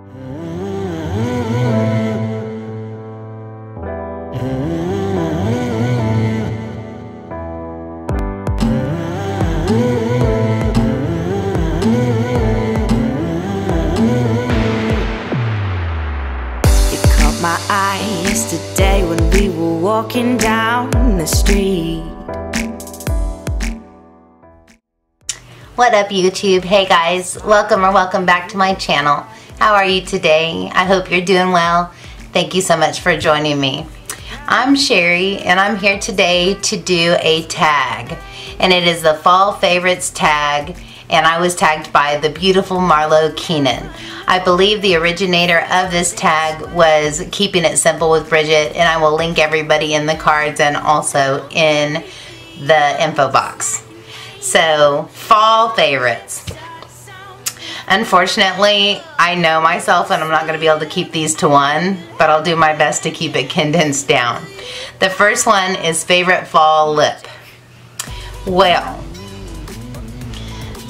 My eye yesterday when we were walking down the street. What up, YouTube? Hey guys, welcome back to my channel. How are you today? I hope you're doing well. Thank you so much for joining me. I'm Sherry and I'm here today to do a tag, and it is the Fall Favorites tag, and I was tagged by the beautiful Marlo Keenan. I believe the originator of this tag was Keeping It Simple with Bridget, and I will link everybody in the cards and also in the info box. So, fall favorites. Unfortunately, I know myself and I'm not going to be able to keep these to one, but I'll do my best to keep it condensed down. The first one is favorite fall lip. Well,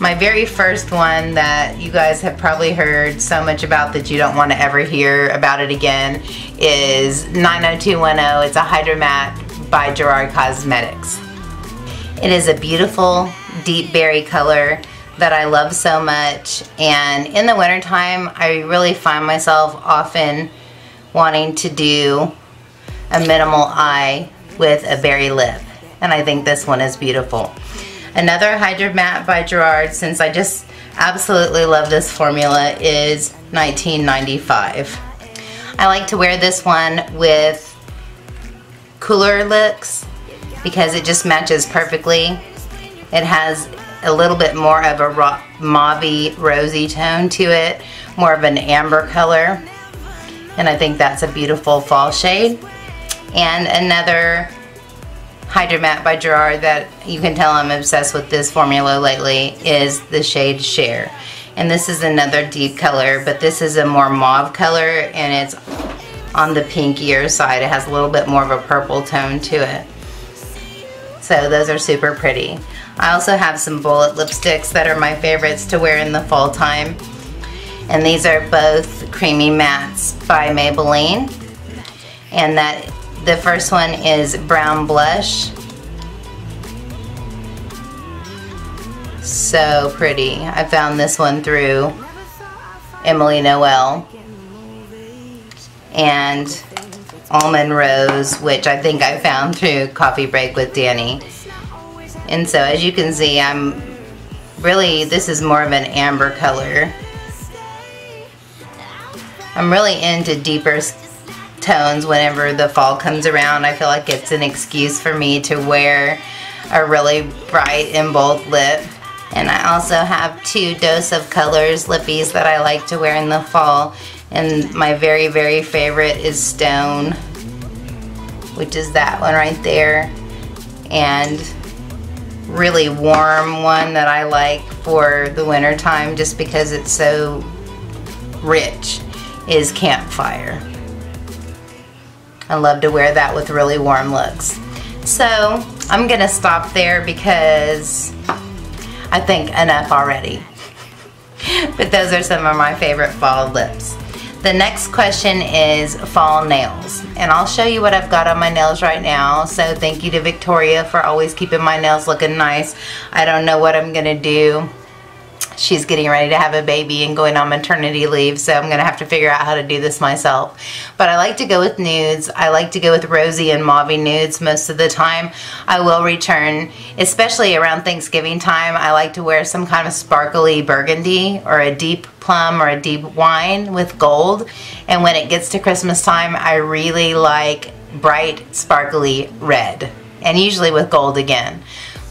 my very first one that you guys have probably heard so much about that you don't want to ever hear about it again is 90210. It's a Hydro Matte by Gerard Cosmetics. It is a beautiful deep berry color that I love so much, and in the wintertime I really find myself often wanting to do a minimal eye with a berry lip, and I think this one is beautiful. Another Hydro Matte by Gerard, since I just absolutely love this formula, is 1995. I like to wear this one with cooler looks because it just matches perfectly. It has a little bit more of a mauvey rosy tone to it, more of an amber color, and I think that's a beautiful fall shade. And another Hydro Matte by Gerard that you can tell I'm obsessed with this formula lately is the shade Share. And this is another deep color, but this is a more mauve color and it's on the pinkier side. It has a little bit more of a purple tone to it. So those are super pretty. I also have some bullet lipsticks that are my favorites to wear in the fall time. And these are both Creamy Mattes by Maybelline. And the first one is Brown Blush. So pretty. I found this one through Emily Noel. And Almond Rose, which I think I found through Coffee Break with Danny. And so as you can see, this is more of an amber color. I'm really into deeper tones whenever the fall comes around. I feel like it's an excuse for me to wear a really bright and bold lip. And I also have two Dose of Colors lippies that I like to wear in the fall. And my very, very favorite is Stone, which is that one right there. And really warm one that I like for the winter time just because it's so rich is Campfire. I love to wear that with really warm looks. So I'm gonna stop there because I think enough already. But those are some of my favorite fall lips. The next question is fall nails, and I'll show you what I've got on my nails right now. So thank you to Victoria for always keeping my nails looking nice. I don't know what I'm gonna do. She's getting ready to have a baby and going on maternity leave, so I'm gonna have to figure out how to do this myself. But I like to go with nudes. I like to go with rosy and mauve nudes most of the time. I will return, especially around Thanksgiving time. I like to wear some kind of sparkly burgundy or a deep plum or a deep wine with gold. And when it gets to Christmas time, I really like bright, sparkly red, and usually with gold again.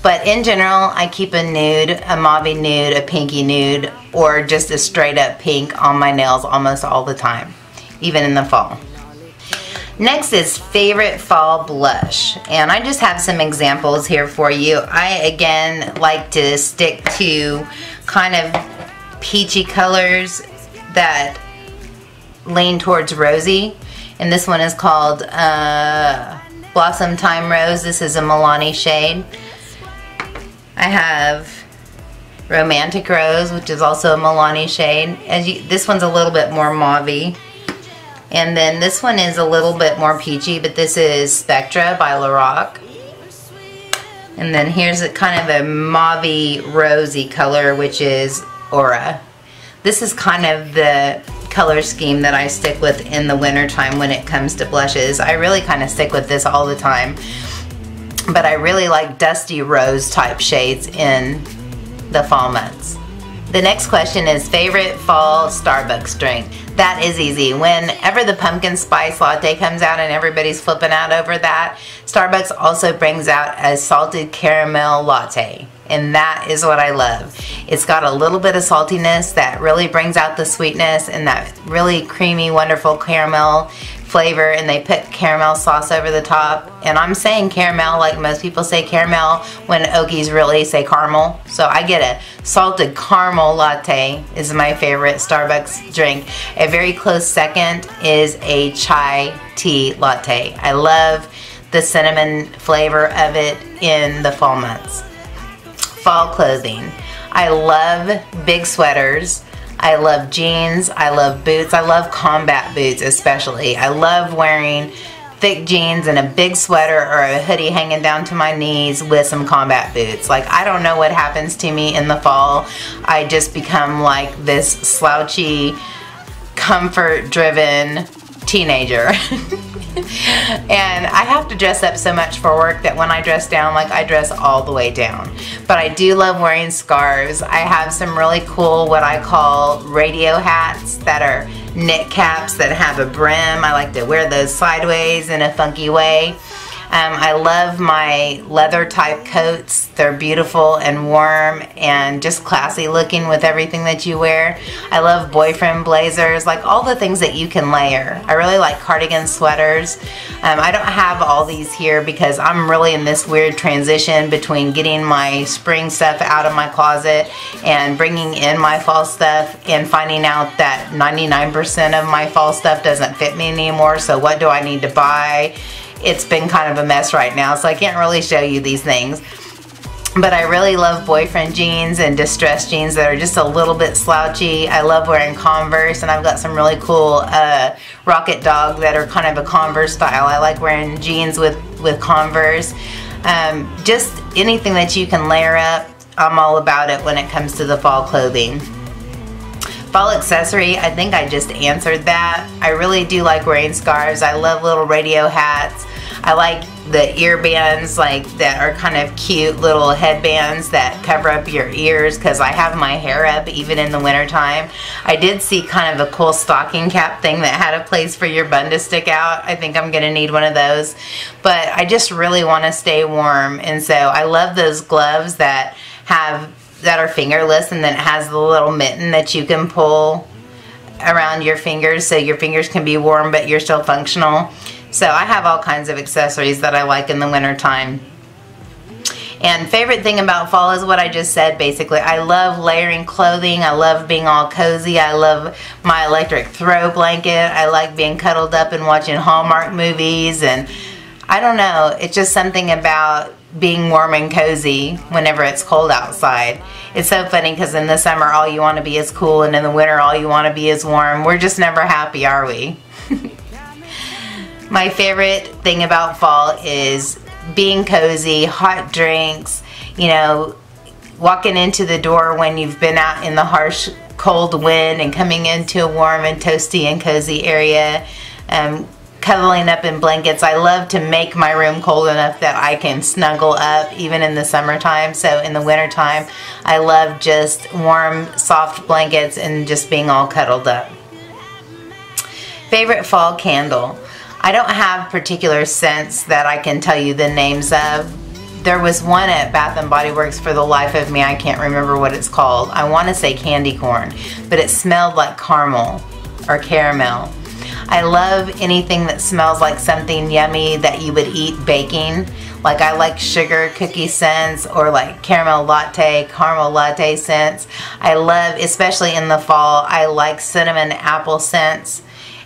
But in general, I keep a nude, a mauve nude, a pinky nude, or just a straight up pink on my nails almost all the time, even in the fall. Next is favorite fall blush, and I just have some examples here for you. I again like to stick to kind of peachy colors that lean towards rosy, and this one is called Blossom Time Rose. This is a Milani shade. I have Romantic Rose, which is also a Milani shade. This one's a little bit more mauve-y. And then this one is a little bit more peachy, but this is Spectra by Lorac. And then here's a kind of a mauve-y rosy color, which is Aura. This is kind of the color scheme that I stick with in the winter time when it comes to blushes. I really kind of stick with this all the time, but I really like dusty rose type shades in the fall months. The next question is favorite fall Starbucks drink. That is easy. Whenever the pumpkin spice latte comes out and everybody's flipping out over that, Starbucks also brings out a salted caramel latte. And that is what I love. It's got a little bit of saltiness that really brings out the sweetness and that really creamy, wonderful caramel flavor, and they put caramel sauce over the top. And I'm saying caramel like most people say caramel when Okies really say caramel. So I get a salted caramel latte is my favorite Starbucks drink. A very close second is a chai tea latte. I love the cinnamon flavor of it in the fall months. Fall clothing. I love big sweaters. I love jeans. I love boots. I love combat boots especially. I love wearing thick jeans and a big sweater or a hoodie hanging down to my knees with some combat boots. Like, I don't know what happens to me in the fall. I just become like this slouchy, comfort-driven teenager. And I have to dress up so much for work that when I dress down, like, I dress all the way down. But I do love wearing scarves. I have some really cool, what I call radio hats that are knit caps that have a brim. I like to wear those sideways in a funky way. I love my leather type coats. They're beautiful and warm and just classy looking with everything that you wear. I love boyfriend blazers, like all the things that you can layer. I really like cardigan sweaters. I don't have all these here because I'm really in this weird transition between getting my spring stuff out of my closet and bringing in my fall stuff and finding out that 99% of my fall stuff doesn't fit me anymore. So what do I need to buy? It's been kind of a mess right now, so I can't really show you these things. But I really love boyfriend jeans and distressed jeans that are just a little bit slouchy. I love wearing Converse, and I've got some really cool Rocket Dog that are kind of a Converse style. I like wearing jeans with Converse. Just anything that you can layer up, I'm all about it when it comes to the fall clothing. Fall accessory, I think I just answered that. I really do like wearing scarves. I love little radio hats. I like the ear bands, like that are kind of cute little headbands that cover up your ears because I have my hair up even in the wintertime. I did see kind of a cool stocking cap thing that had a place for your bun to stick out. I think I'm gonna need one of those. But I just really want to stay warm, and so I love those gloves that are fingerless, and then it has the little mitten that you can pull around your fingers so your fingers can be warm but you're still functional. So I have all kinds of accessories that I like in the winter time. And favorite thing about fall is what I just said basically. I love layering clothing. I love being all cozy. I love my electric throw blanket. I like being cuddled up and watching Hallmark movies, and I don't know, it's just something about being warm and cozy whenever it's cold outside. It's so funny because in the summer all you want to be is cool, and in the winter all you want to be is warm. We're just never happy, are we? My favorite thing about fall is being cozy, hot drinks, you know, walking into the door when you've been out in the harsh cold wind and coming into a warm and toasty and cozy area. Cuddling up in blankets. I love to make my room cold enough that I can snuggle up even in the summertime. So in the wintertime, I love just warm, soft blankets and just being all cuddled up. Favorite fall candle. I don't have particular scents that I can tell you the names of. There was one at Bath & Body Works, for the life of me, I can't remember what it's called. I want to say candy corn, but it smelled like caramel or caramel. I love anything that smells like something yummy that you would eat baking. Like I like sugar cookie scents or like caramel latte scents. I love, especially in the fall, I like cinnamon apple scents,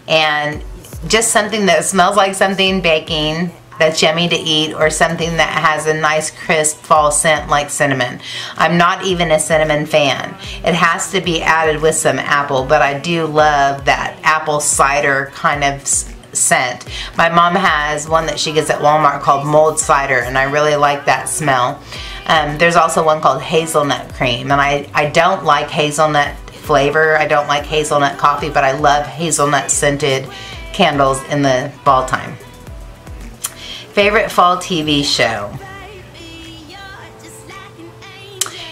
and just something that smells like something baking that's yummy to eat, or something that has a nice crisp fall scent like cinnamon. I'm not even a cinnamon fan. It has to be added with some apple, but I do love that apple cider kind of scent. My mom has one that she gets at Walmart called mulled cider, and I really like that smell. There's also one called hazelnut cream, and I don't like hazelnut flavor. I don't like hazelnut coffee, but I love hazelnut scented candles in the fall time. Favorite fall TV show?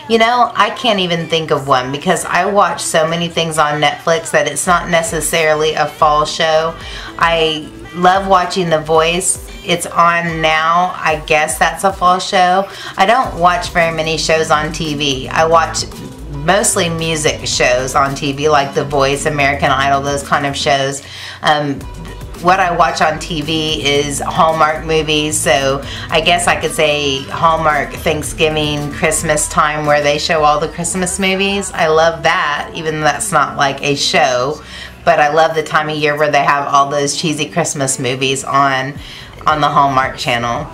You know, I can't even think of one because I watch so many things on Netflix that it's not necessarily a fall show. I love watching The Voice. It's on now. I guess that's a fall show. I don't watch very many shows on TV. I watch mostly music shows on TV like The Voice, American Idol, those kind of shows. What I watch on TV is Hallmark movies, so I guess I could say Hallmark Thanksgiving, Christmas time, where they show all the Christmas movies. I love that, even though that's not like a show, but I love the time of year where they have all those cheesy Christmas movies on the Hallmark channel.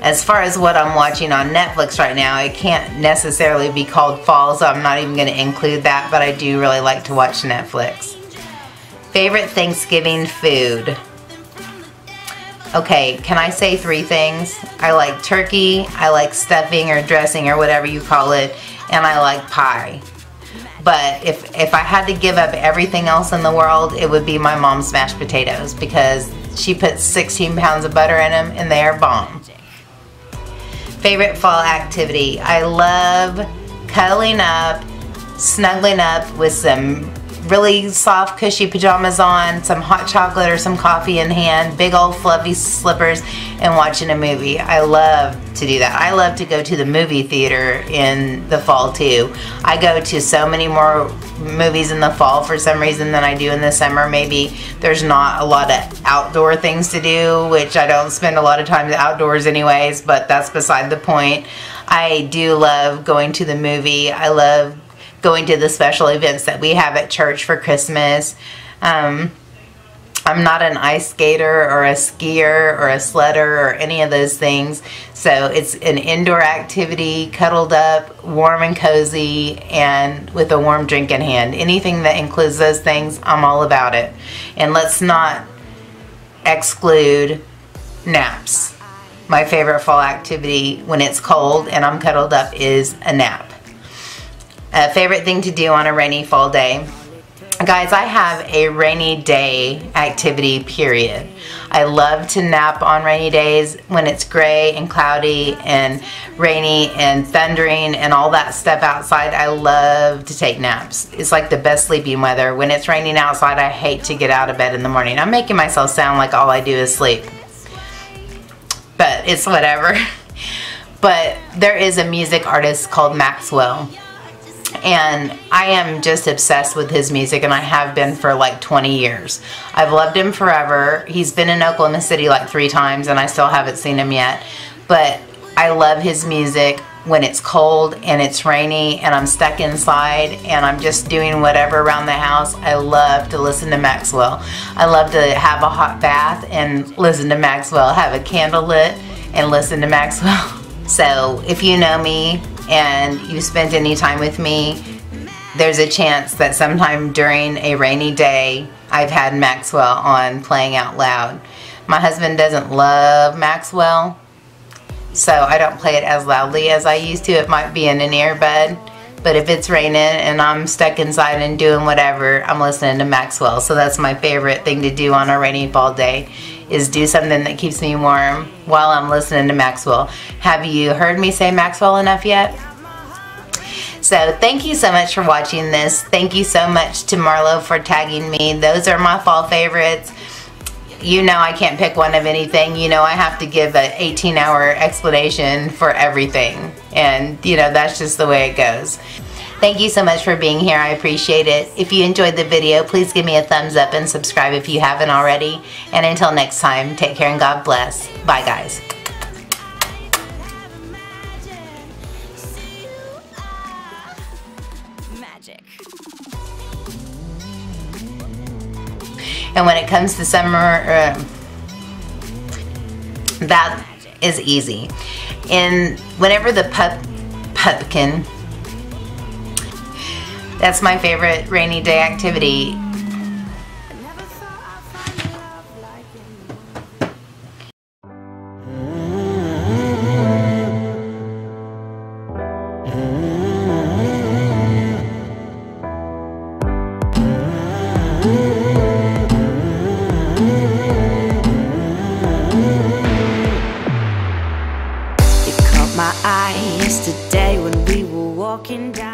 As far as what I'm watching on Netflix right now, it can't necessarily be called fall, so I'm not even going to include that, but I do really like to watch Netflix. Favorite Thanksgiving food? Okay, can I say 3 things? I like turkey, I like stuffing or dressing or whatever you call it, and I like pie. But if I had to give up everything else in the world, it would be my mom's mashed potatoes, because she puts 16 pounds of butter in them and they are bomb. Favorite fall activity? I love cuddling up, snuggling up with some really soft cushy pajamas on, some hot chocolate or some coffee in hand, big old fluffy slippers, and watching a movie. I love to do that. I love to go to the movie theater in the fall too. I go to so many more movies in the fall for some reason than I do in the summer. Maybe there's not a lot of outdoor things to do, which I don't spend a lot of time outdoors anyways, but that's beside the point. I do love going to the movie. I love going to the special events that we have at church for Christmas. I'm not an ice skater or a skier or a sledder or any of those things, so it's an indoor activity, cuddled up, warm and cozy, and with a warm drink in hand. Anything that includes those things, I'm all about it. And let's not exclude naps. My favorite fall activity when it's cold and I'm cuddled up is a nap. Favorite thing to do on a rainy fall day? Guys, I have a rainy day activity, period. I love to nap on rainy days when it's gray and cloudy and rainy and thundering and all that stuff outside. I love to take naps. It's like the best sleeping weather. When it's raining outside, I hate to get out of bed in the morning. I'm making myself sound like all I do is sleep, but it's whatever. But there is a music artist called Maxwell, and I am just obsessed with his music, and I have been for like 20 years. I've loved him forever. He's been in Oklahoma City like 3 times and I still haven't seen him yet. But I love his music when it's cold and it's rainy and I'm stuck inside and I'm just doing whatever around the house. I love to listen to Maxwell. I love to have a hot bath and listen to Maxwell, have a candle lit and listen to Maxwell. So if you know me and you spent any time with me, there's a chance that sometime during a rainy day I've had Maxwell on playing out loud. My husband doesn't love Maxwell, so I don't play it as loudly as I used to. It might be in an earbud, but if it's raining and I'm stuck inside and doing whatever, I'm listening to Maxwell. So that's my favorite thing to do on a rainy fall day, is do something that keeps me warm while I'm listening to Maxwell. Have you heard me say Maxwell enough yet? So thank you so much for watching this. Thank you so much to Marlo for tagging me. Those are my fall favorites. You know I can't pick one of anything. You know I have to give an 18-hour explanation for everything. And you know that's just the way it goes. Thank you so much for being here. I appreciate it. If you enjoyed the video, please give me a thumbs up and subscribe if you haven't already. And until next time, take care and God bless. Bye guys. And when it comes to summer, That is easy. And whenever the pumpkin, that's my favorite rainy day activity. My eye yesterday when we were walking down